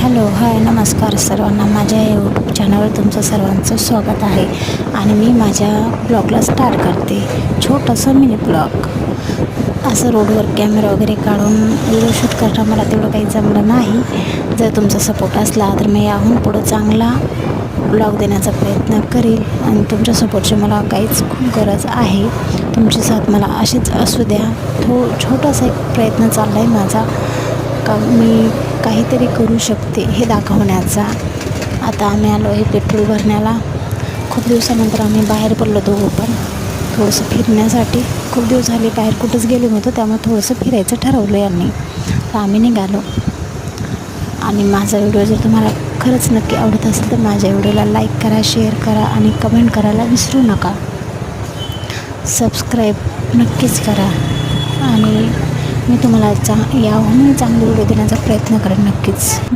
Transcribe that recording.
Hello hi नमस्कार सर्वांना. माझ्या यूट्यूब चॅनलवर तुमचं सर्वांचं स्वागत आहे. आणि मी माझ्या ब्लॉगला स्टार्ट करते. छोटंसं मिनी ब्लॉग. असं रोडवर कॅमेरा वगैरे काढून व्हिडिओ शूट करणं मला तेवढं काही जमलं नाही. जर तुमचा सपोर्ट असला तर मी याहून पुढं चांगला ब्लॉग देण्याचा प्रयत्न करेल. आणि तुमच्या सपोर्टची मला काहीच खूप गरज आहे. तुमची साथ मला अशीच असू द्या. छोटासा एक प्रयत्न चालला आहे माझा का मी काहीतरी करू शकते हे दाखवण्याचा. आता आम्ही आलो आहे पेट्रोल भरण्याला. खूप दिवसानंतर आम्ही बाहेर पडलो दोघं पण थोडंसं फिरण्यासाठी. खूप दिवस झाले बाहेर कुठंच गेलो नव्हतो, त्यामुळे थोडंसं फिरायचं ठरवलं यांनी. तर आम्ही निघालो. आणि माझा व्हिडिओ जर तुम्हाला खरंच नक्की आवडत असेल तर माझ्या व्हिडिओला लाईक करा, शेअर करा आणि कमेंट करायला विसरू नका. सबस्क्राईब नक्कीच करा. आणि मी तुम्हाला याहूनही चांगले व्हिडिओ देण्याचा प्रयत्न करेन नक्कीच.